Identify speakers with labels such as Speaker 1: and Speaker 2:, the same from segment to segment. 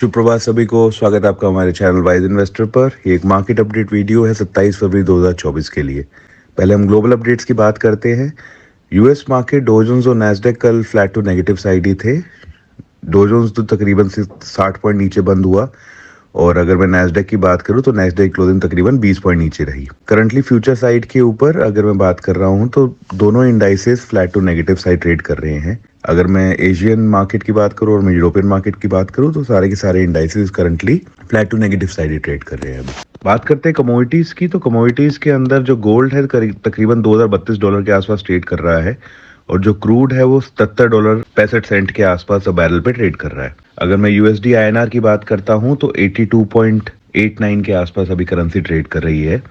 Speaker 1: सुप्रभात सभी को। स्वागत है आपका हमारे चैनल वाइज इन्वेस्टर पर। ये एक मार्केट अपडेट वीडियो है 27 फरवरी 2024 के लिए। पहले हम ग्लोबल अपडेट्स की बात करते हैं। यूएस मार्केट डॉ जोन्स और नैस्डैक कल फ्लैट टू नेगेटिव साइड ही थे। डॉ जोन्स तो तकरीबन 60 पॉइंट नीचे बंद हुआ और अगर मैं नैस्डैक की बात करूं तो नैस्डैक क्लोजिंग तकरीबन 20 पॉइंट नीचे रही। करंटली फ्यूचर साइड के ऊपर अगर मैं बात कर रहा हूं तो दोनों indices flat to negative side trade कर रहे हैं। अगर मैं एशियन मार्केट की बात करूं और मैं यूरोपियन मार्केट की बात करूं तो सारे के सारे indices currently flat to negative side ही ट्रेड कर रहे हैं। अभी बात करते हैं कमोडिटीज की, तो कमोडिटीज के अंदर जो गोल्ड है तकरीबन $2032 के आसपास ट्रेड कर रहा है और जो क्रूड है वो $77.65 के आसपास बैरल पे ट्रेड कर रहा है। अगर मैं यूएसडी आईएनआर की बात करता हूं तो 82.89 के आसपास अभी करेंसी ट्रेड कर रही है।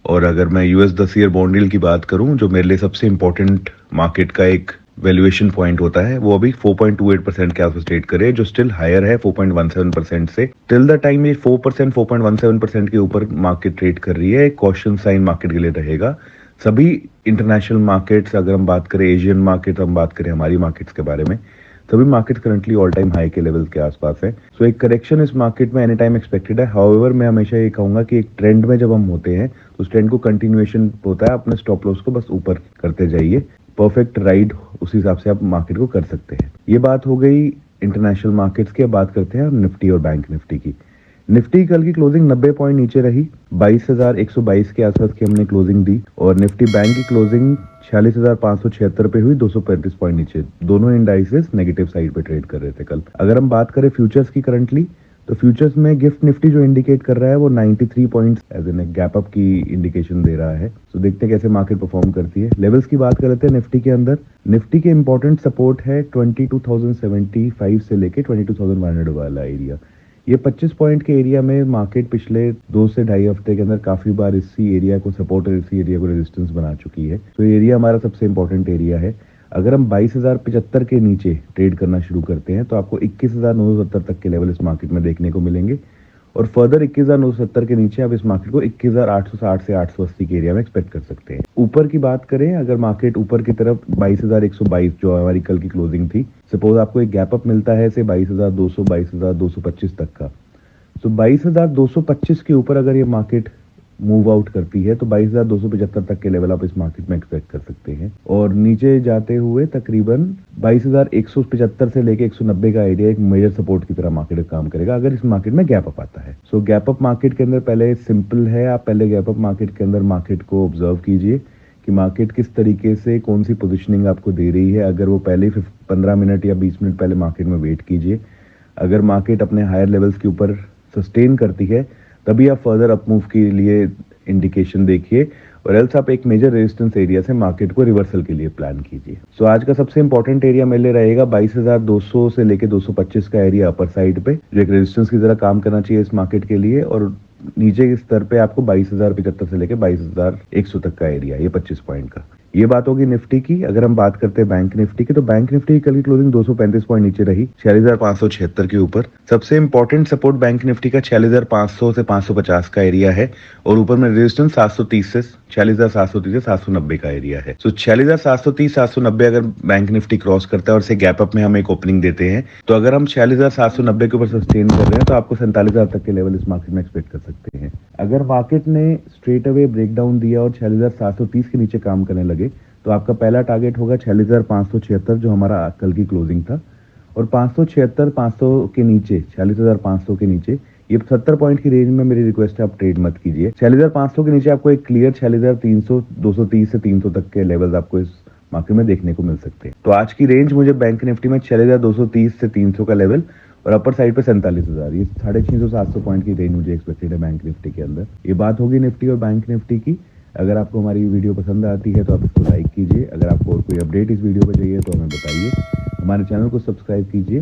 Speaker 1: और अगर मैं यूएस 10 ईयर बॉन्ड यील्ड की बात करूं जो मेरे लिए सबसे इंपॉर्टेंट मार्केट का एक वैल्यूएशन पॉइंट होता है, वो अभी 4.28% के आसपास ट्रेड करे, जो स्टिल हायर है 4.17% से। टिल द टाइम ये 4% 4.17% के ऊपर मार्केट ट्रेड कर रही है, एक कॉशन साइन मार्केट के लिए रहेगा। सभी इंटरनेशनल मार्केट्स, अगर हम बात करें एशियन मार्केट, हम बात करें हमारी मार्केट्स के बारे में, सभी market currently all time high के लेवल्स के आसपास है। सो एक करेक्शन इस मार्केट में एनी टाइम एक्सपेक्टेड है। हाउएवर मैं हमेशा ये कहूंगा कि एक ट्रेंड में जब हम होते हैं तो उस ट्रेंड को कंटिन्यूएशन होता है, अपने स्टॉप लॉस को बस ऊपर करते जाइए। परफेक्ट राइड उस हिसाब से आप मार्केट को कर सकते हैं। ये बात हो गई इंटरनेशनल मार्केट्स की। अब बात करते हैं निफ्टी और बैंक निफ्टी की। निफ्टी कल की क्लोजिंग 90 पॉइंट नीचे रही, 22,122 के आसपास की हमने क्लोजिंग दी और निफ्टी बैंक की क्लोजिंग 46,576 पे हुई, 235 पॉइंट नीचे। दोनों इंडाइसेस नेगेटिव साइड पे ट्रेड कर रहे थे कल। अगर हम बात करें फ्यूचर्स की करंटली, तो फ्यूचर्स में गिफ्ट निफ्टी जो इंडिकेट कर रहा है वो 93 points as an gap up की इंडिकेशन दे रहा है। तो देखते हैं कैसे मार्केट परफॉर्म करती है। लेवल्स की बात कर लेते हैं निफ्टी के अंदर। निफ्टी के इंपॉर्टेंट सपोर्ट है 22,075 से लेके 22,100 वाला एरिया। ये 25 पॉइंट के एरिया में मार्केट पिछले 2 से ढाई हफ्ते के अंदर काफी बार इसी एरिया को सपोर्ट और इसी एरिया को रेजिस्टेंस बना चुकी है। तो ये एरिया हमारा सबसे इंपॉर्टेंट एरिया है। अगर हम 22,075 के नीचे ट्रेड करना शुरू करते हैं तो आपको 21,970 तक के लेवल इस मार्केट में देखने को मिलेंगे और फर्दर 21,970 के नीचे आप इस मार्केट को 21,860 से 880 के एरिया में एक्सपेक्ट कर सकते हैं। ऊपर की बात करें, अगर मार्केट ऊपर की तरफ 22,122 जो हमारी कल की क्लोजिंग थी, सपोज आपको एक गैप अप मिलता है से 22,200 22,225 तक का, तो 22,225 के ऊपर अगर ये मार्केट मूव आउट करती है तो 22,275 तक के लेवल आप इस मार्केट में एक्सपेक्ट कर सकते हैं और नीचे जाते हुए तकरीबन 22,175 से लेके 190 का एरिया एक मेजर सपोर्ट की तरह मार्केट काम करेगा अगर इस मार्केट में गैप अप आता है। सो गैप अप मार्केट के अंदर पहले सिंपल है, आप पहले गैप अप मार्केट के अंदर मार्केट को ऑब्जर्व कीजिए कि मार्केट किस तरीके से कौन सी पोजिशनिंग आपको दे रही है। अगर वो पहले 15 मिनट या 20 मिनट पहले मार्केट में वेट कीजिए। अगर मार्केट अपने हायर लेवल्स के ऊपर सस्टेन करती है तभी आप फर्दर अप मूव के लिए इंडिकेशन देखिए और एल्स आप एक मेजर रेजिस्टेंस एरिया से मार्केट को रिवर्सल के लिए प्लान कीजिए। सो आज का सबसे इंपॉर्टेंट एरिया मेरे लिए रहेगा 22,200 से लेके 225 का एरिया अपर साइड पे, जो एक रेजिस्टेंस की तरह काम करना चाहिए इस मार्केट के लिए। और नीचे के स्तर पे आपको 22,075 से लेके 22,100 तक का एरिया, ये 25 पॉइंट का। ये बात होगी निफ्टी की। अगर हम बात करते हैं बैंक निफ्टी की, तो बैंक निफ्टी की कल की क्लोजिंग 235 पॉइंट नीचे रही, 46,576 के ऊपर। सबसे इंपॉर्टेंट सपोर्ट बैंक निफ्टी का 46,500 से 550 का एरिया है और ऊपर में रेजिस्टेंस 730 से 46,730 से 790 का एरिया है। सो 46,730 790 अगर बैंक निफ्टी क्रॉस करता है और से गैप अप में हम एक ओपनिंग देते हैं, तो अगर हम 46,790 के ऊपर सस्टेन कर रहे हैं तो आपको 47,000 तक के लेवल इस मार्केट में एक्सपेक्ट कर सकते हैं। अगर मार्केट ने स्ट्रेट अवे ब्रेकडाउन दिया और 46,730 के नीचे काम करने लगे तो आपका पहला टारगेट होगा 46,576 जो हमारा कल की क्लोजिंग था, और 576 के नीचे, 46,500 के नीचे, ये 70 पॉइंट की रेंज में मेरी रिक्वेस्ट है आप ट्रेड मत कीजिए। 46,500 के नीचे आपको एक क्लियर 46,300 230 से 300 तक के लेवल्स आपको इस मार्केट में देखने को मिल सकते हैं। तो आज की रेंज मुझे बैंक निफ्टी में 46,230 से 300 का लेवल और अपर साइड पे 47,000, ये 650-700 पॉइंट की रेंज मुझे एक्सपेक्टेड है बैंक निफ्टी के अंदर। ये बात होगी निफ्टी और बैंक निफ्टी की। अगर आपको हमारी वीडियो पसंद आती है तो आप इसको लाइक कीजिए। अगर आपको और कोई अपडेट इस वीडियो पर चाहिए तो हमें बताइए। हमारे चैनल को सब्सक्राइब कीजिए।